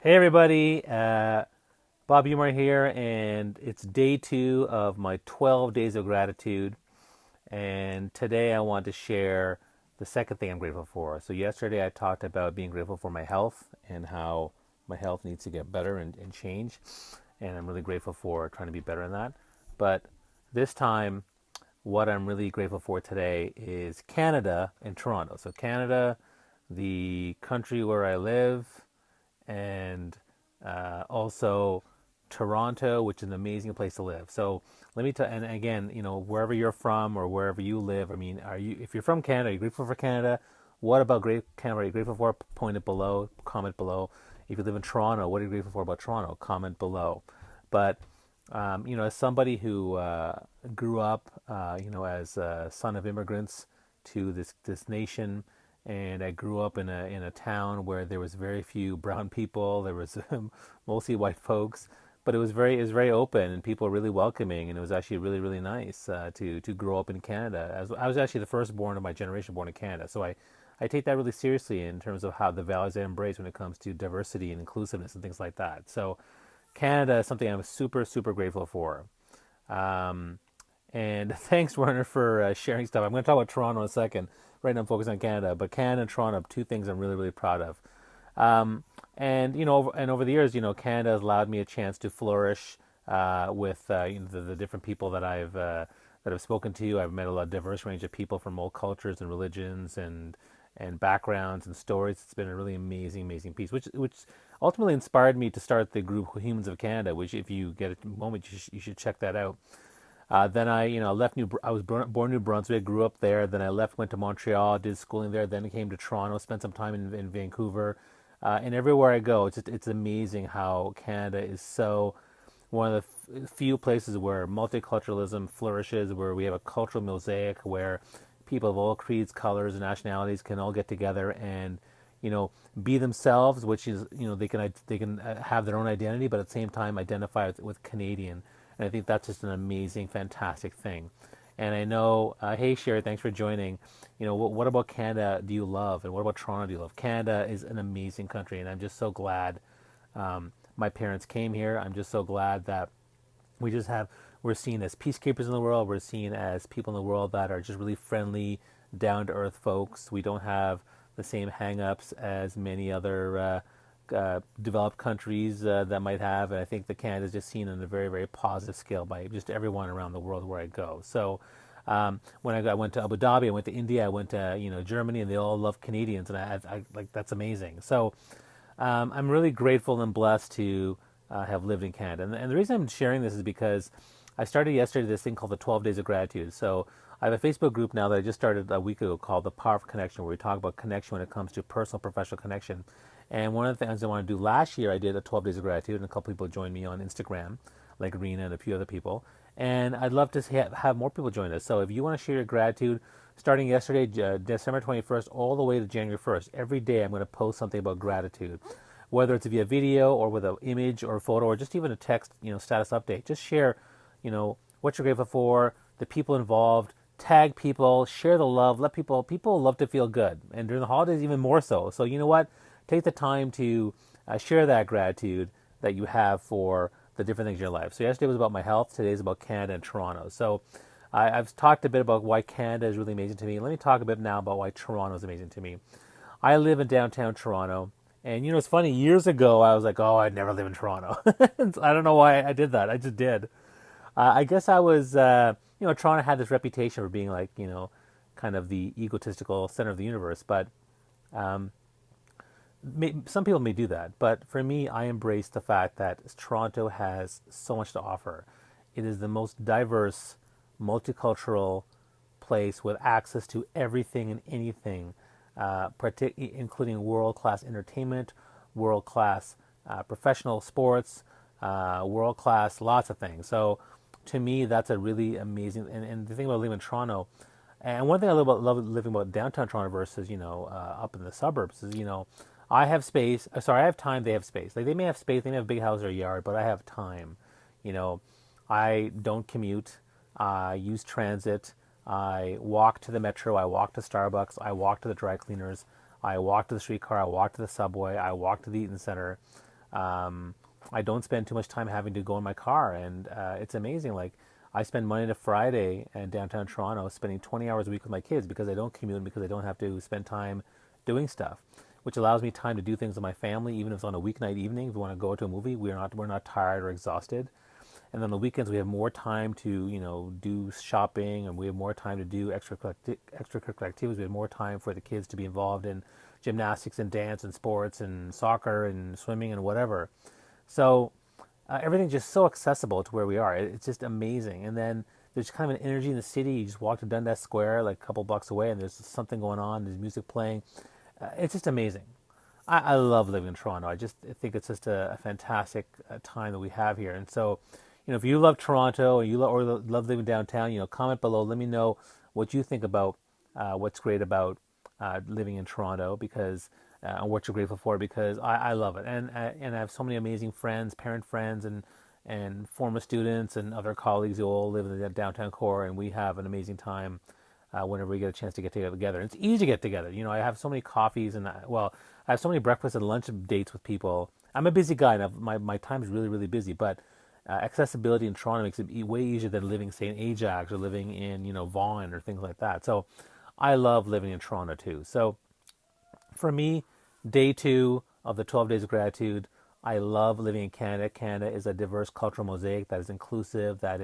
Hey everybody, Bob Humor here, and it's day two of my 12 days of gratitude. And today I want to share the second thing I'm grateful for. So, yesterday I talked about being grateful for my health and how my health needs to get better and change. And I'm really grateful for trying to be better in that. But this time, what I'm really grateful for today is Canada and Toronto. So, Canada, the country where I live, and also Toronto, which is an amazing place to live. So let me tell, and again, wherever you're from or wherever you live, I mean, if you're from Canada, are you grateful for Canada? What about Great Canada are you grateful for? Point it below, comment below. If you live in Toronto, what are you grateful for about Toronto? Comment below. But as somebody who grew up, as a son of immigrants to this nation, and I grew up in a town where there was very few brown people. There was mostly white folks, but it was very open, and people were really welcoming, and it was actually really really nice to grow up in Canada. As I was actually the firstborn of my generation born in Canada, so I take that really seriously in terms of how the values I embrace when it comes to diversity and inclusiveness and things like that. So Canada is something I'm super, super grateful for. Um, and thanks, Werner, for sharing stuff. I'm going to talk about Toronto in a second. Right now, I'm focused on Canada, but Canada and Toronto are two things I'm really, really proud of. Um, and over the years, Canada has allowed me a chance to flourish with the different people that I've spoken to. I've met a lot of diverse range of people from all cultures and religions and backgrounds and stories. It's been a really amazing, amazing piece, which ultimately inspired me to start the group Humans of Canada. Which, if you get a moment, you should check that out. Then left I was born in New Brunswick, grew up there. Then I left, went to Montreal, did schooling there. Then I came to Toronto, spent some time in Vancouver, and everywhere I go, it's amazing how Canada is so one of the few places where multiculturalism flourishes, where we have a cultural mosaic where people of all creeds, colors, and nationalities can all get together and be themselves, which is they can have their own identity, but at the same time identify with Canadian. And I think that's just an amazing, fantastic thing. And I know, hey Sherry, thanks for joining. What about Canada do you love, and what about Toronto do you love? Canada is an amazing country, and I'm just so glad my parents came here. I'm just so glad that we just have we're seen as peacekeepers in the world. We're seen as people in the world that are just really friendly, down to earth folks. We don't have the same hang-ups as many other developed countries that might have, and I think that Canada is just seen on a very, very positive scale by just everyone around the world where I go. So when I went to Abu Dhabi, I went to India, I went to Germany, and they all love Canadians, and I like that's amazing. So I'm really grateful and blessed to have lived in Canada. And the reason I'm sharing this is because I started yesterday this thing called the 12 Days of Gratitude. So I have a Facebook group now that I just started a week ago called The Power of Connection, where we talk about connection when it comes to personal, professional connection. And one of the things I want to do last year, I did a 12 Days of Gratitude, and a couple people joined me on Instagram, like Rena and a few other people. And I'd love to have more people join us. So if you want to share your gratitude, starting yesterday, December 21st, all the way to January 1st, every day I'm going to post something about gratitude, whether it's via video or with an image or a photo or just even a text, status update. Just share, what you're grateful for, the people involved, tag people, share the love, let people love to feel good. And during the holidays, even more so. So you know what? Take the time to share that gratitude that you have for the different things in your life. So yesterday was about my health. Today is about Canada and Toronto. So I've talked a bit about why Canada is really amazing to me. Let me talk a bit now about why Toronto is amazing to me. I live in downtown Toronto. And it's funny, years ago I was like, oh, I'd never live in Toronto. I don't know why I did that. I just did. I guess I was, Toronto had this reputation for being like, kind of the egotistical center of the universe. But some people may do that, but for me, I embrace the fact that Toronto has so much to offer. It is the most diverse, multicultural place with access to everything and anything, including world-class entertainment, world-class professional sports, world-class lots of things. So, to me, that's a really amazing. And the thing about living in Toronto, and one thing I love living about downtown Toronto versus up in the suburbs is I have space. Sorry, I have time. They have space. Like they may have space. They may have a big house or a yard, but I have time. You know, I don't commute. I use transit. I walk to the metro. I walk to Starbucks. I walk to the dry cleaners. I walk to the streetcar. I walk to the subway. I walk to the Eaton Center. I don't spend too much time having to go in my car, and it's amazing. Like I spend Monday to Friday in downtown Toronto, spending 20 hours a week with my kids because I don't commute and because I don't have to spend time doing stuff, which allows me time to do things with my family, even if it's on a weeknight evening. If we want to go to a movie, we're not tired or exhausted. And then on the weekends we have more time to do shopping, and we have more time to do extracurricular activities. We have more time for the kids to be involved in gymnastics and dance and sports and soccer and swimming and whatever. So everything's just so accessible to where we are. It's just amazing. And then there's kind of an energy in the city. You just walk to Dundas Square, like a couple blocks away, and there's something going on. There's music playing. It's just amazing. I love living in Toronto. I think it's just a fantastic time that we have here. And so, if you love Toronto and love living downtown, comment below. Let me know what you think about what's great about living in Toronto, because and what you're grateful for, because I love it. And I have so many amazing friends, parent friends, and former students and other colleagues who all live in the downtown core, and we have an amazing time whenever we get a chance to get together. And it's easy to get together. I have so many coffees and I have so many breakfast and lunch dates with people. I'm a busy guy, and my time is really, really busy, but accessibility in Toronto makes it way easier than living, say, in Ajax or living in, Vaughan or things like that. So I love living in Toronto too. So for me, day 2 of the 12 days of gratitude, I love living in Canada. Canada is a diverse cultural mosaic that is inclusive, that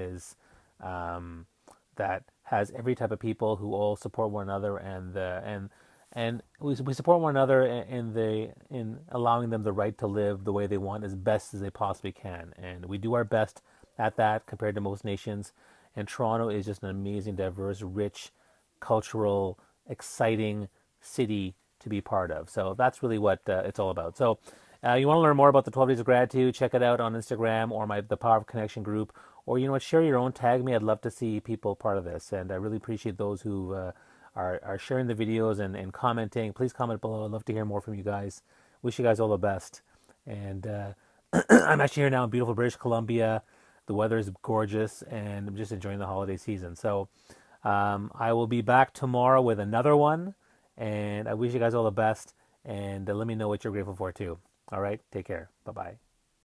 has every type of people who all support one another, and we support one another in allowing them the right to live the way they want as best as they possibly can, and we do our best at that compared to most nations. And Toronto is just an amazing, diverse, rich, cultural, exciting city to be part of. So that's really what it's all about. So you want to learn more about the 12 Days of Gratitude, check it out on Instagram or the Power of Connection group. Or share your own, tag me. I'd love to see people part of this. And I really appreciate those who are sharing the videos and commenting. Please comment below. I'd love to hear more from you guys. Wish you guys all the best. And I'm actually here now in beautiful British Columbia. The weather is gorgeous, and I'm just enjoying the holiday season. So I will be back tomorrow with another one. And I wish you guys all the best. And let me know what you're grateful for too. All right. Take care. Bye-bye.